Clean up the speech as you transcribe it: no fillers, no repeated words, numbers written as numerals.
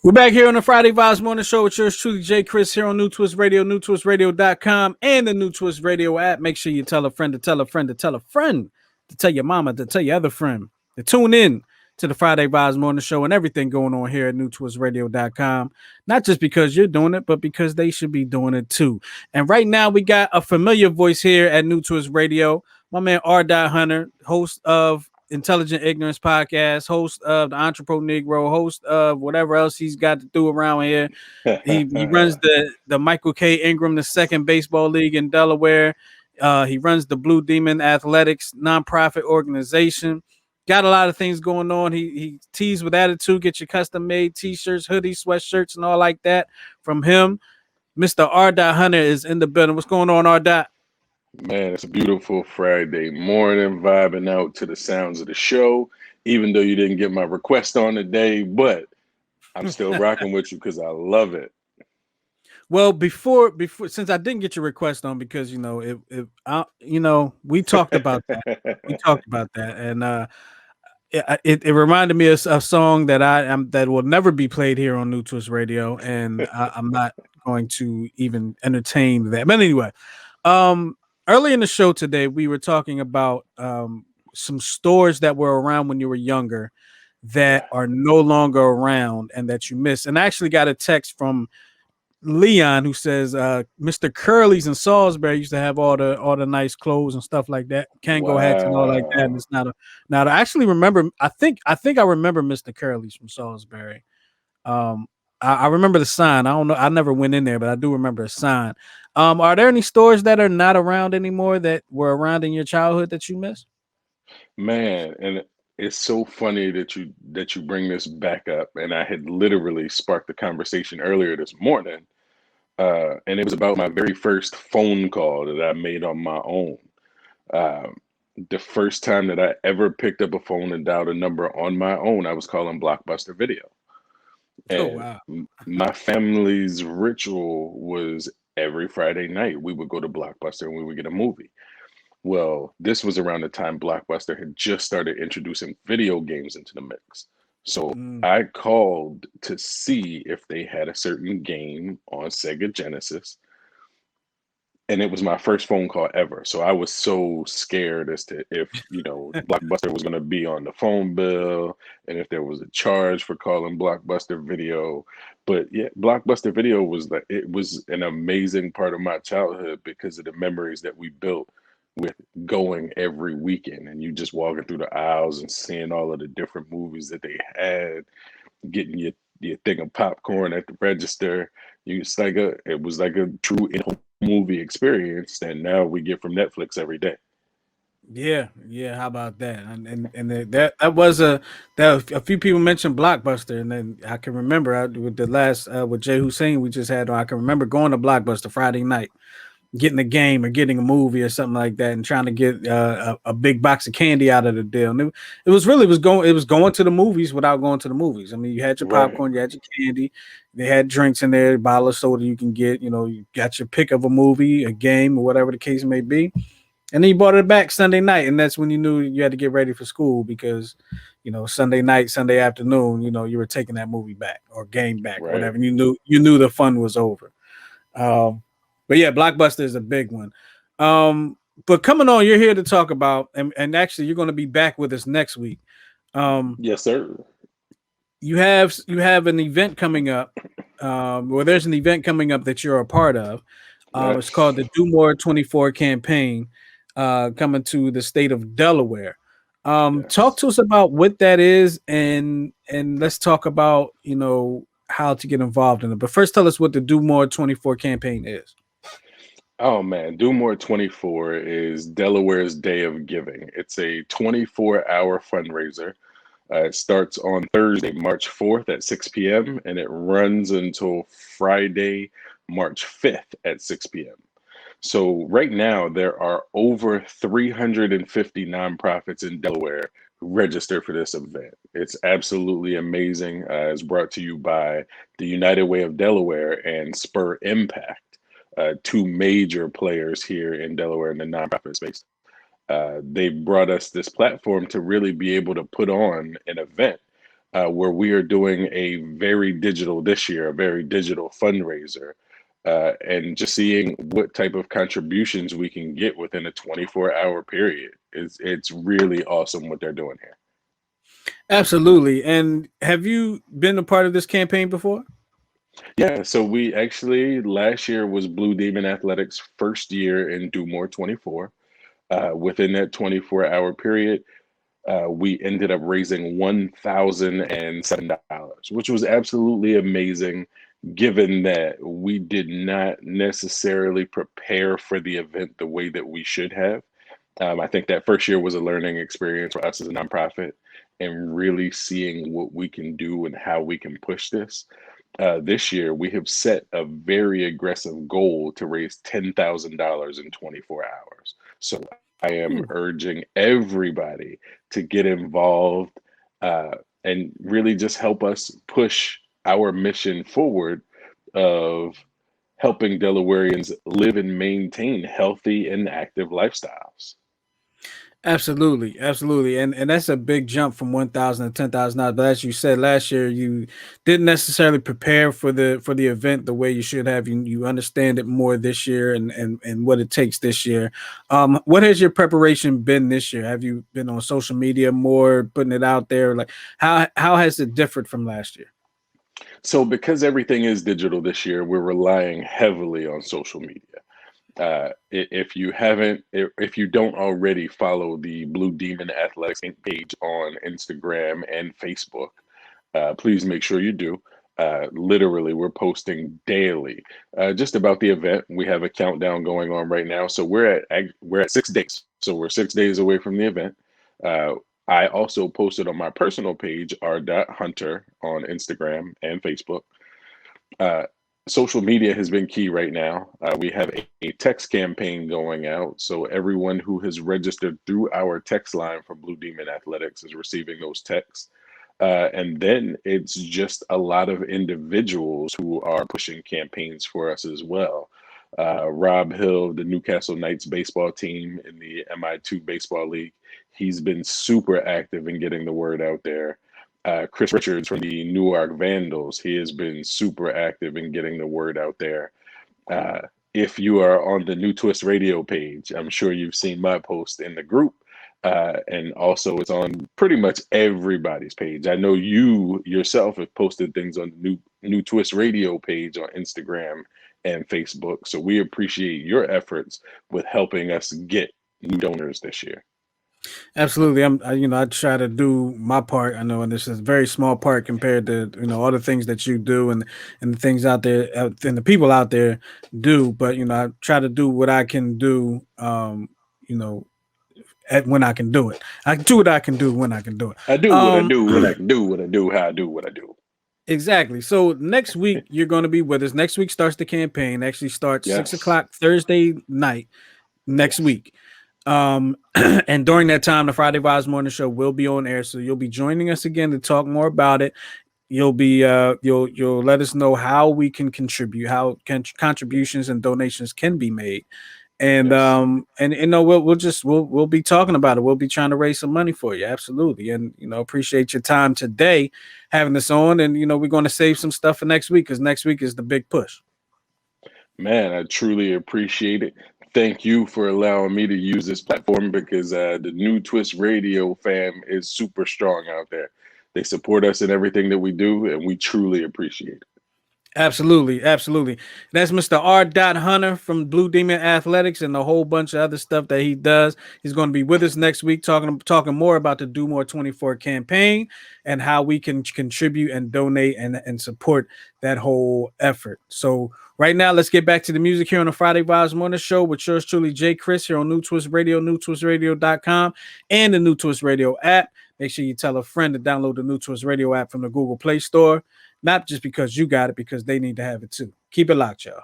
We're back here on the Friday Vibes Morning Show with yours truly, Jay Chris, here on New Twist Radio, newtwistradio.com, and the New Twist Radio app. Make sure you tell a friend to tell a friend to tell a friend to tell your mama to tell your other friend to tune in to the Friday Vibes Morning Show and everything going on here at newtwistradio.com. Not just because you're doing it, but because they should be doing it too. And right now we got a familiar voice here at New Twist Radio. My man R. Hunter, host of Intelligent Ignorance Podcast, host of the Entrepreneur Negro, host of whatever else he's got to do around here. He runs the Michael K. Ingram II Baseball League in Delaware. He runs the Blue Demon Athletics nonprofit organization. Got a lot of things going on. He tees with attitude. Get your custom made t-shirts, hoodies, sweatshirts, and all like that from him. Mr. R. Hunter is in the building. What's going on, R. Man, it's a beautiful Friday morning, vibing out to the sounds of the show, even though you didn't get my request on today, but I'm still rocking with you because I love it. Well, before since I didn't get your request on because we talked about that. And it reminded me of a song that that will never be played here on New Twist Radio, and I'm not going to even entertain that. But anyway, early in the show today, we were talking about some stores that were around when you were younger that are no longer around and that you miss. And I actually got a text from Leon who says Mr. Curly's in Salisbury used to have all the nice clothes and stuff like that, Kango hats and all like that. And it's not I actually remember. I think I remember Mr. Curly's from Salisbury. I remember the sign. I don't know. I never went in there, but I do remember a sign. Are there any stores that are not around anymore that were around in your childhood that you miss? Man, and it's so funny that you bring this back up. And I had literally sparked the conversation earlier this morning. And it was about my very first phone call that I made on my own. The first time that I ever picked up a phone and dialed a number on my own, I was calling Blockbuster Video. And wow. My family's ritual was every Friday night we would go to Blockbuster and we would get a movie. Well, this was around the time Blockbuster had just started introducing video games into the mix. So I called to see if they had a certain game on Sega Genesis. And it was my first phone call ever. So I was so scared as to if, Blockbuster was going to be on the phone bill and if there was a charge for calling Blockbuster Video. But yeah, Blockbuster Video was an amazing part of my childhood because of the memories that we built with going every weekend and you just walking through the aisles and seeing all of the different movies that they had, getting your thing of popcorn at the register. It was like a true in-home movie experience that now we get from Netflix every day. Yeah. How about that? And that was a few people mentioned Blockbuster, and then I can remember with the last with Jay Hussein we just had on. I can remember going to Blockbuster Friday night, getting a game or getting a movie or something like that, and trying to get a big box of candy out of the deal. And it was going to the movies without going to the movies. I mean, you had your popcorn, you had your candy, they had drinks in there, a bottle of soda you can get. You got your pick of a movie, a game, or whatever the case may be. And then you brought it back Sunday night, and that's when you knew you had to get ready for school because, Sunday night, Sunday afternoon, you were taking that movie back or game back, or whatever. And you knew the fun was over. But yeah, Blockbuster is a big one. But coming on, you're here to talk about, and actually, you're going to be back with us next week. Yes, sir. You have an event coming up. There's an event coming up that you're a part of. It's called the Do More 24 campaign, coming to the state of Delaware. Talk to us about what that is, and let's talk about how to get involved in it. But first, tell us what the Do More 24 campaign is. Oh man, Do More 24 is Delaware's Day of Giving. It's a 24-hour fundraiser. It starts on Thursday, March 4th at 6 p.m. and it runs until Friday, March 5th at 6 p.m. So right now there are over 350 nonprofits in Delaware registered for this event. It's absolutely amazing. It's brought to you by the United Way of Delaware and Spur Impact. Two major players here in Delaware in the nonprofit space. They brought us this platform to really be able to put on an event where we are doing a very digital this year, a very digital fundraiser, and just seeing what type of contributions we can get within a 24-hour period. It's really awesome what they're doing here. Absolutely. And have you been a part of this campaign before? Yeah, so we actually last year was Blue Demon Athletics' first year in Do More 24. Within that 24-hour period, we ended up raising $1,007, which was absolutely amazing, given that we did not necessarily prepare for the event the way that we should have. I think that first year was a learning experience for us as a nonprofit and really seeing what we can do and how we can push this. This year, we have set a very aggressive goal to raise $10,000 in 24 hours. So I am Ooh, urging everybody to get involved uh, and really just help us push our mission forward of helping Delawareans live and maintain healthy and active lifestyles. absolutely, absolutely, and that's a big jump from 1,000 to $10,000. But as you said, last year you didn't necessarily prepare for the event the way you should have. You understand it more this year, and what it takes this year. What has your preparation been this year? Have you been on social media more, putting it out there? Like how has it differed from last year? So, because everything is digital this year, we're relying heavily on social media. If you haven't, if you don't already follow the Blue Demon Athletics Inc. page on Instagram and Facebook, please make sure you do. Literally, we're posting daily just about the event. We have a countdown going on right now, so we're at 6 days. So we're 6 days away from the event. Uh, I also posted on my personal page, r.hunter, on Instagram and Facebook. Uh, Social media has been key right now. We have a text campaign going out, so everyone who has registered through our text line for Blue Demon Athletics is receiving those texts. And then it's just a lot of individuals who are pushing campaigns for us as well. Rob Hill, the Newcastle Knights baseball team in the MI2 Baseball League, he's been super active in getting the word out there. Chris Richards from the Newark Vandals, he has been super active in getting the word out there. Uh, if you are on the New Twist Radio page, I'm sure you've seen my post in the group. And also, it's on pretty much everybody's page. I know you yourself have posted things on the New Twist Radio page on Instagram and Facebook. So we appreciate your efforts with helping us get new donors this year. Absolutely. I try to do my part. I know, and this is a very small part compared to, all the things that you do and the things out there and the people out there do. But, I try to do what I can do, you know, when I can do it. I do what I can do when I can do it. I do what I Um, do when I can do what I do, how I do what I do. exactly. So next week you're going to be with us. Next week starts the campaign. Actually starts six Yes, o'clock Thursday night next yes. week. And during that time, the Friday Vibes Morning Show will be on air. So you'll be joining us again to talk more about it. You'll let us know how we can contribute, how contributions and donations can be made. Yes. And we'll be talking about it. We'll be trying to raise some money for you. Absolutely. And appreciate your time today having us on. And we're going to save some stuff for next week because next week is the big push. Man, I truly appreciate it. Thank you for allowing me to use this platform because the New Twist Radio fam is super strong out there. They support us in everything that we do, and we truly appreciate it. Absolutely, absolutely. That's Mr. R. Hunter from Blue Demon Athletics and a whole bunch of other stuff that he does. He's going to be with us next week talking more about the Do More 24 campaign and how we can contribute and donate and support that whole effort. So right now, let's get back to the music here on the Friday Vibes Morning Show with yours truly, Jay Chris, here on New Twist Radio, newtwistradio.com, and the New Twist Radio app. Make sure you tell a friend to download the New Twist Radio app from the Google Play Store. Not just because you got it, because they need to have it too. Keep it locked, y'all.